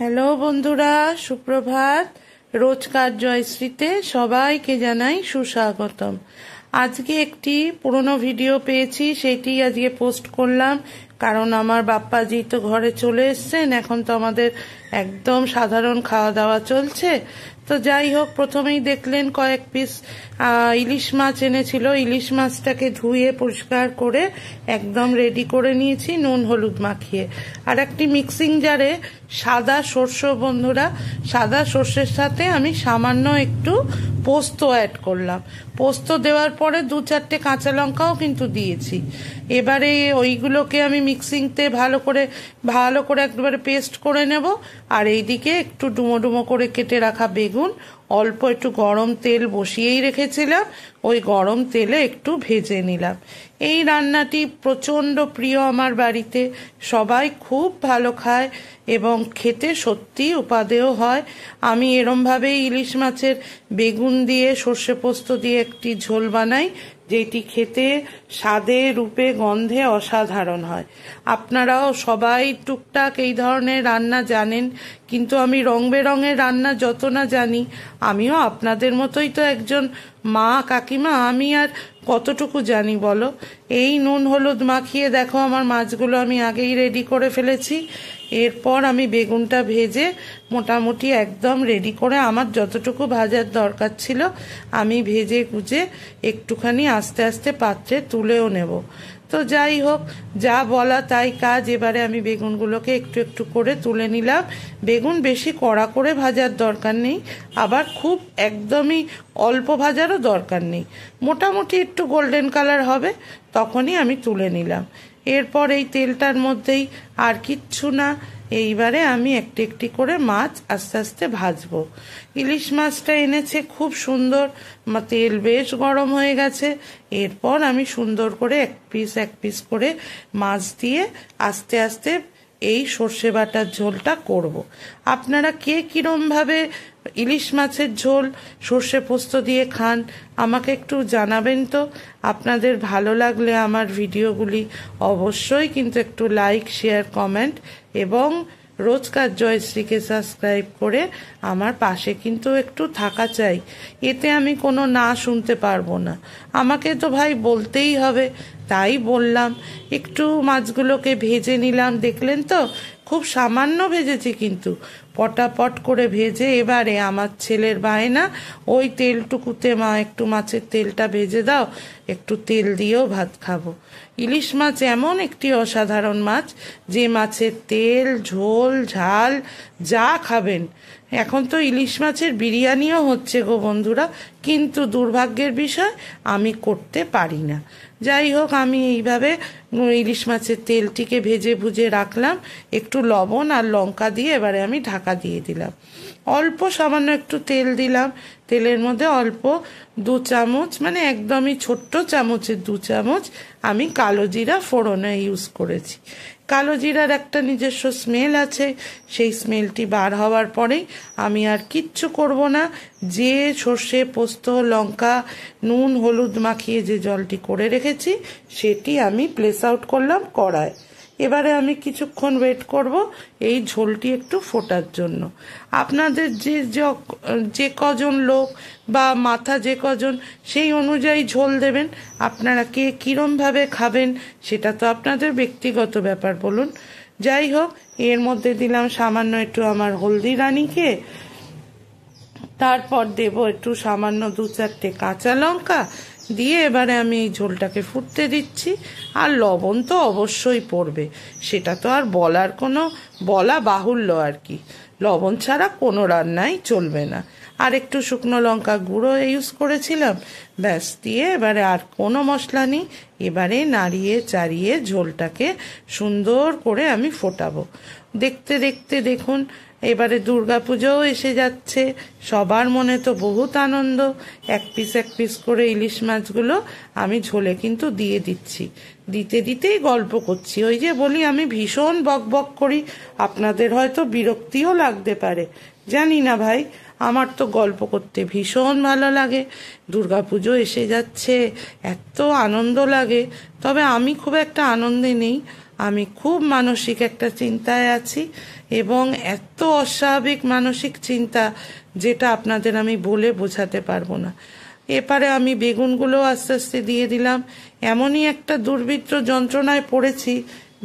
Hello বন্ধুরা, সুপ্রভাত। রোজকার জয়শ্রীতে সবাইকে জানাই সুস্বাগতম। আজকে একটি পুরনো ভিডিও পেয়েছি, সেটি আজকে পোস্ট করলাম। কারণ আমার বাপ্পাজি তো ঘরে চলে এসছেন, এখন তো আমাদের একদম সাধারণ খাওয়া দাওয়া চলছে। তো যাই হোক, প্রথমেই দেখলেন কয়েক পিস ইলিশ মাছ এনেছিল। ইলিশ মাছটাকে ধুয়ে পরিষ্কার করে একদম রেডি করে নিয়েছি নুন হলুদ মাখিয়ে। আর একটি মিক্সিং জারে সাদা সর্ষে, বন্ধুরা, সাদা সর্ষের সাথে আমি সামান্য একটু পোস্ত অ্যাড করলাম। পোস্ত দেওয়ার পরে 2-4টে কাঁচা লঙ্কাও কিন্তু দিয়েছি। এবারে ওইগুলোকে আমি মিক্সিংতে ভালো করে একবারে পেস্ট করে নেব। আর এইদিকে একটু ডুমো ডুমো করে কেটে রাখা বেগুন অল্প একটু গরম তেল বসিয়েই রেখেছিলাম, ওই গরম তেলে একটু ভেজে নিলাম। এই রান্নাটি প্রচণ্ড প্রিয় আমার বাড়িতে, সবাই খুব ভালো খায় এবং খেতে সত্যি উপাদেয় হয়। আমি এরমভাবেই ইলিশ মাছের বেগুন দিয়ে সর্ষে পোস্ত দিয়ে একটি ঝোল বানাই, যেটি খেতে স্বাদে রূপে গন্ধে অসাধারণ হয়। আপনারাও সবাই টুকটাক এই ধরনের রান্না জানেন, কিন্তু আমি রং বেরঙের রান্না যত না জানি, আমিও আপনাদের মতোই তো একজন মা কাকিমা, আমি আর কতটুকু জানি বলো। এই নুন হলুদ মাখিয়ে দেখো আমার মাছগুলো আমি আগেই রেডি করে ফেলেছি। এরপর আমি বেগুনটা ভেজে মোটামুটি একদম রেডি করে আমার যতটুকু ভাজার দরকার ছিল আমি ভেজে গুজে একটুখানি আস্তে আস্তে পাত্রে তুলেও নেব। তো যাই হোক, যা বলা তাই কাজ। এবারে আমি বেগুনগুলোকে একটু একটু করে তুলে নিলাম। বেগুন বেশি কড়া করে ভাজার দরকার নেই, আবার খুব একদমই অল্প ভাজারও দরকার নেই। মোটামুটি একটু গোল্ডেন কালার হবে তখনই আমি তুলে নিলাম। এরপর এই তেলটার মধ্যেই আর কিচ্ছু না, এইবারে আমি একটি একটি করে মাছ আস্তে আস্তে ভাজবো। ইলিশ মাছটা এনেছে খুব সুন্দর, তেল বেশ গরম হয়ে গেছে। এরপর আমি সুন্দর করে এক পিস করে মাছ দিয়ে আস্তে আস্তে এই সর্ষে বাটার ঝোলটা করব। আপনারা কে কিরমভাবে ইলিশ মাছের ঝোল সর্ষে পোস্ত দিয়ে খান আমাকে একটু জানাবেন তো। আপনাদের ভালো লাগলে আমার ভিডিওগুলি অবশ্যই কিন্তু একটু লাইক, শেয়ার, কমেন্ট এবং রোজকার জয়শ্রীকে সাবস্ক্রাইব করে আমার পাশে কিন্তু একটু থাকা চাই। এতে আমি কোনো না শুনতে পারবো না, আমাকে তো ভাই বলতেই হবে, তাই বললাম। একটু মাছগুলোকে ভেজে নিলাম, দেখলেন তো খুব সামান্য ভেজেছি কিন্তু পটাপট করে ভেজে। এবারে আমার ছেলের বায়না, ওই তেলটুকুতে মা একটু মাছের তেলটা ভেজে দাও, একটু তেল দিয়েও ভাত খাবো। ইলিশ মাছ এমন একটি অসাধারণ মাছ, যে মাছের তেল, ঝোল, ঝাল যা খাবেন। এখন তো ইলিশ মাছের বিরিয়ানিও হচ্ছে গো বন্ধুরা, কিন্তু দুর্ভাগ্যের বিষয় আমি করতে পারি না। যাই হোক, আমি এইভাবে ইলিশ মাছের তেলটিকে ভেজে ভুজে রাখলাম, একটু লবণ আর লঙ্কা দিয়ে এবারে আমি ঢাকা দিয়ে দিলাম। অল্প সামান্য একটু তেল দিলাম, তেলের মধ্যে অল্প 2 চামচ, মানে একদমই ছোট্ট চামচের 2 চামচ আমি কালো জিরা ফোড়নে ইউজ করেছি। কালো জিরার একটা নিজস্ব স্মেল আছে, সেই স্মেলটি বার হওয়ার পরেই আমি আর কিচ্ছু করব না। যে সর্ষে পোস্ত লঙ্কা নুন হলুদ মাখিয়ে যে জলটি করে রেখেছি সেটি আমি প্লেস আউট করলাম কড়ায়। এবারে আমি কিছুক্ষণ ওয়েট করব এই ঝোলটি একটু ফোটার জন্য। আপনাদের যে কজন লোক বা মাথা যে কজন, সেই অনুযায়ী ঝোল দেবেন। আপনারা কে কীরমভাবে খাবেন সেটা তো আপনাদের ব্যক্তিগত ব্যাপার, বলুন। যাই হোক, এর মধ্যে দিলাম সামান্য একটু আমার হলদি রানীকে, তারপর দেব একটু সামান্য 2-4টে কাঁচা লঙ্কা দিয়ে এবারে আমি এই ঝোলটাকে ফুটতে দিচ্ছি। আর লবণ তো অবশ্যই পড়বে, সেটা তো আর বলা বাহুল্য আর কি। লবণ ছাড়া কোনো রান্নাই চলবে না। আর একটু শুকনো লঙ্কা গুঁড়ো ইউজ করেছিলাম, ব্যাস। দিয়ে এবারে আর কোনো মশলা নেই, এবারে নাড়িয়ে চাড়িয়ে ঝোলটাকে সুন্দর করে আমি ফোটাবো। দেখতে দেখতে দেখুন এবারে দুর্গাপুজোও এসে যাচ্ছে, সবার মনে তো বহুত আনন্দ। এক পিস করে ইলিশ মাছগুলো আমি ঝোলে কিন্তু দিয়ে দিচ্ছি। দিতেই গল্প করছি। ওই যে বলি আমি ভীষণ বক করি, আপনাদের হয়তো বিরক্তিও লাগতে পারে, জানি না ভাই। আমার তো গল্প করতে ভীষণ ভালো লাগে। দুর্গাপুজো এসে যাচ্ছে, এত আনন্দ লাগে। তবে আমি খুব একটা আনন্দে নেই, আমি খুব মানসিক একটা চিন্তায় আছি, এবং এত অস্বাভাবিক মানসিক চিন্তা যেটা আপনাদের আমি বলে বোঝাতে পারবো না। এপারে আমি বেগুনগুলো আস্তে আস্তে দিয়ে দিলাম। এমনই একটা দুর্বৃত্ত যন্ত্রণায় পড়েছি,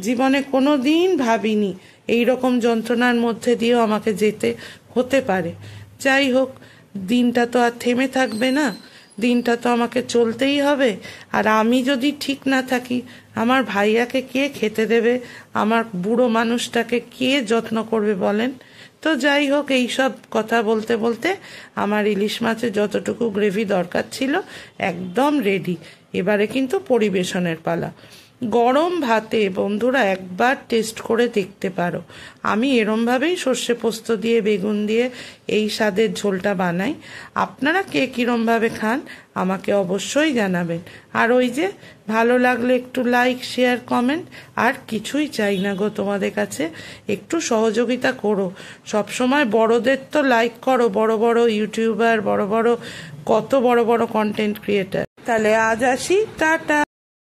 জীবনে কোনো দিন ভাবিনি এইরকম যন্ত্রণার মধ্যে দিয়েও আমাকে যেতে হতে পারে। যাই হোক, দিনটা তো আর থেমে থাকবে না, দিনটা তো আমাকে চলতেই হবে। আর আমি যদি ঠিক না থাকি, আমার ভাইয়াকে কে খেতে দেবে, আমার বুড়ো মানুষটাকে কে যত্ন করবে বলেন? তো যাই হোক, এই সব কথা বলতে বলতে আমার ইলিশ মাছের যতটুকু গ্রেভি দরকার ছিল একদম রেডি। এবারে কিন্তু পরিবেশনের পালা। গরম ভাতে বন্ধুরা একবার টেস্ট করে দেখতে পারো। আমি এরমভাবেই সর্ষে পোস্ত দিয়ে বেগুন দিয়ে এই স্বাদের ঝোলটা বানাই। আপনারা কে কীরমভাবে খান আমাকে অবশ্যই জানাবেন। আর ওই যে ভালো লাগলে একটু লাইক, শেয়ার, কমেন্ট, আর কিছুই চাই না গো তোমাদের কাছে, একটু সহযোগিতা করো। সবসময় বড়দের তো লাইক করো, বড় বড় ইউটিউবার, বড় বড় কত বড় বড় কন্টেন্ট ক্রিয়েটার। তাহলে আজ আসি, টাটা।